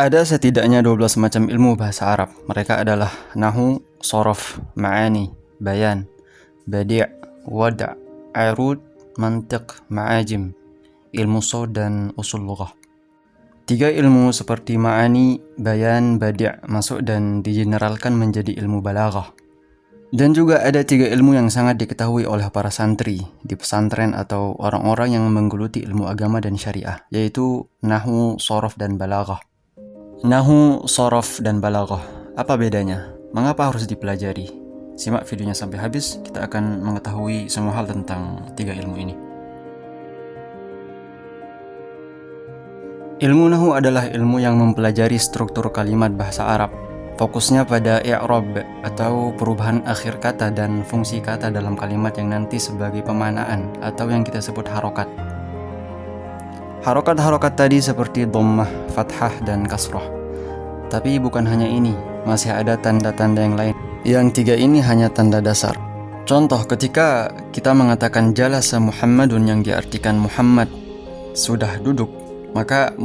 Ada setidaknya 12 macam ilmu bahasa Arab. Mereka adalah Nahu, Shorof, Ma'ani, Bayan, Badi', Wada', Arud, Mantiq, Ma'ajim, ilmu Shawd dan Usul Lughah. 3 ilmu seperti Ma'ani, Bayan, Badi' masuk dan digeneralkan menjadi ilmu Balaghah. Dan juga ada 3 ilmu yang sangat diketahui oleh para santri di pesantren atau orang-orang yang menggeluti ilmu agama dan syariah, yaitu Nahu, Shorof, dan Balaghah. Nahu, Shorof, dan Balaghah. Apa bedanya? Mengapa harus dipelajari? Simak videonya sampai habis, kita akan mengetahui semua hal tentang 3 ilmu ini. Ilmu Nahu adalah ilmu yang mempelajari struktur kalimat bahasa Arab. Fokusnya pada i'rab atau perubahan akhir kata dan fungsi kata dalam kalimat yang nanti sebagai pemanaan atau yang kita sebut harokat. Harokat-harokat tadi seperti dhammah, fathah, dan kasrah. Tapi bukan hanya ini, masih ada tanda-tanda yang lain. Yang 3 ini hanya tanda dasar. Contoh, ketika kita mengatakan jalasa Muhammadun yang diartikan Muhammad sudah duduk, maka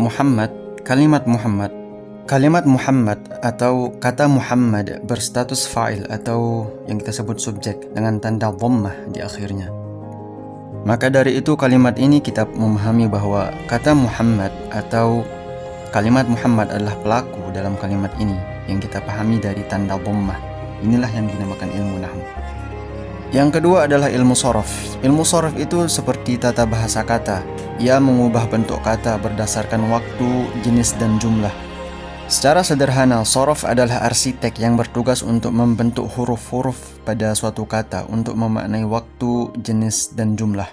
kalimat Muhammad atau kata Muhammad berstatus fa'il atau yang kita sebut subjek dengan tanda dhammah di akhirnya. Maka dari itu kalimat ini kita memahami bahwa kata Muhammad atau kalimat Muhammad adalah pelaku dalam kalimat ini yang kita pahami dari tanda dhammah. Inilah yang dinamakan ilmu Nahwu. Yang kedua adalah ilmu Shorof. Ilmu Shorof itu seperti tata bahasa kata. Ia mengubah bentuk kata berdasarkan waktu, jenis, dan jumlah. Secara sederhana, Shorof adalah arsitek yang bertugas untuk membentuk huruf-huruf pada suatu kata untuk memaknai waktu, jenis, dan jumlah.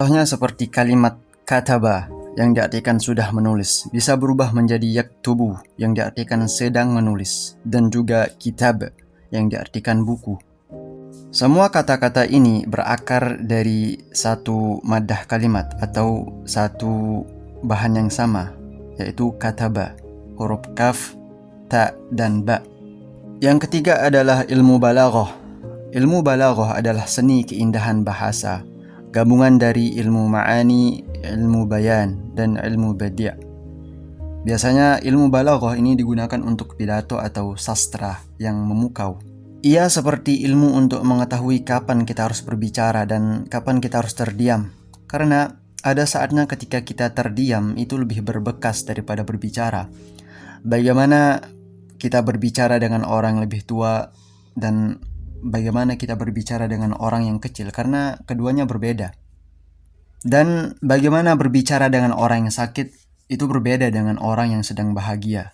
Contohnya seperti kalimat kataba yang diartikan sudah menulis bisa berubah menjadi yaktubu yang diartikan sedang menulis, dan juga kitab yang diartikan buku. Semua kata-kata ini berakar dari satu maddah kalimat atau satu bahan yang sama, yaitu kataba, huruf kaf, ta, dan ba. Yang ketiga adalah ilmu Balaghah. Ilmu Balaghah adalah seni keindahan bahasa, gabungan dari ilmu Ma'ani, ilmu Bayan, dan ilmu Badi'. Biasanya ilmu Balaghah ini digunakan untuk pidato atau sastra yang memukau. Ia seperti ilmu untuk mengetahui kapan kita harus berbicara dan kapan kita harus terdiam. Karena ada saatnya ketika kita terdiam itu lebih berbekas daripada berbicara. Bagaimana kita berbicara dengan orang yang lebih tua dan bagaimana kita berbicara dengan orang yang kecil, karena keduanya berbeda. Dan bagaimana berbicara dengan orang yang sakit itu berbeda dengan orang yang sedang bahagia.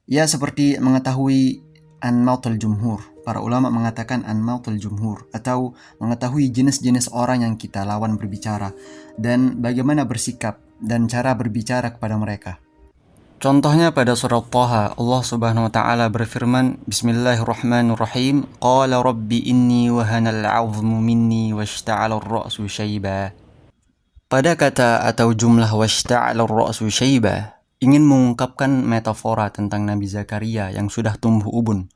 Ia seperti mengetahui anmautul jumhur. Para ulama mengatakan anmautul jumhur atau mengetahui jenis-jenis orang yang kita lawan berbicara dan bagaimana bersikap dan cara berbicara kepada mereka. Contohnya pada surat Thaha, Allah Subhanahu wa taala berfirman, Bismillahirrahmanirrahim, Qala rabbi inni wahanal 'azmu minni washta'ala ar-ra'su shayba. Pada kata atau jumlah washta'ala ar-ra'su shayba ingin mengungkapkan metafora tentang Nabi Zakaria yang sudah tumbuh ubun.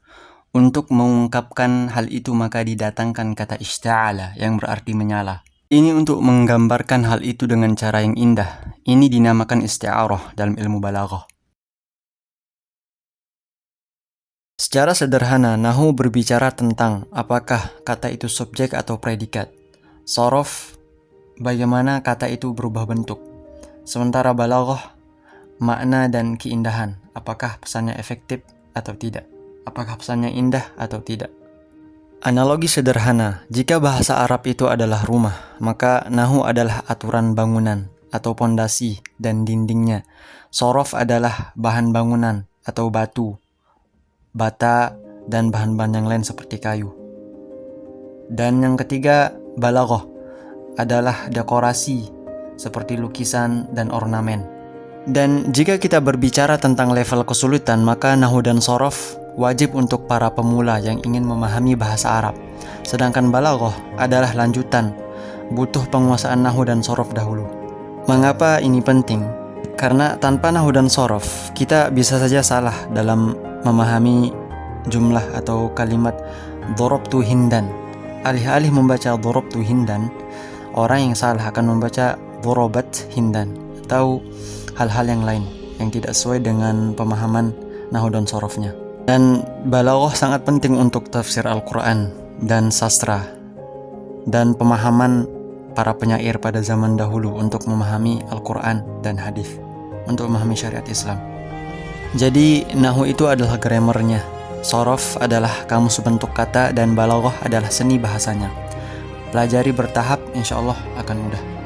Untuk mengungkapkan hal itu maka didatangkan kata ishta'ala yang berarti menyala. Ini untuk menggambarkan hal itu dengan cara yang indah. Ini dinamakan isti'arah dalam ilmu Balaghah. Secara sederhana, Nahu berbicara tentang apakah kata itu subjek atau predikat. Shorof, bagaimana kata itu berubah bentuk. Sementara Balaghah, makna dan keindahan, apakah pesannya efektif atau tidak, apakah pesannya indah atau tidak. Analogi sederhana, jika bahasa Arab itu adalah rumah, maka Nahu adalah aturan bangunan atau pondasi dan dindingnya. Shorof adalah bahan bangunan atau batu, bata, dan bahan-bahan yang lain seperti kayu. Dan yang ketiga, Balaghah adalah dekorasi seperti lukisan dan ornamen. Dan jika kita berbicara tentang level kesulitan, maka Nahu dan Shorof wajib untuk para pemula yang ingin memahami bahasa Arab. Sedangkan Balaghah adalah lanjutan, butuh penguasaan Nahu dan Shorof dahulu. Mengapa ini penting? Karena tanpa Nahu dan Shorof, kita bisa saja salah dalam memahami jumlah atau kalimat dharabtu hindan. Alih-alih membaca dharabtu hindan, orang yang salah akan membaca dharabat hindan atau hal-hal yang lain. yang tidak sesuai dengan pemahaman nahwu dan sorofnya. Dan balaghah sangat penting untuk tafsir Al-Quran dan sastra dan pemahaman para penyair pada zaman dahulu untuk memahami Al-Quran dan hadis, untuk memahami syariat Islam. Jadi nahwu itu adalah grammarnya, sorof adalah kamus bentuk kata, dan balaghah adalah seni bahasanya. Pelajari bertahap, insya Allah akan mudah.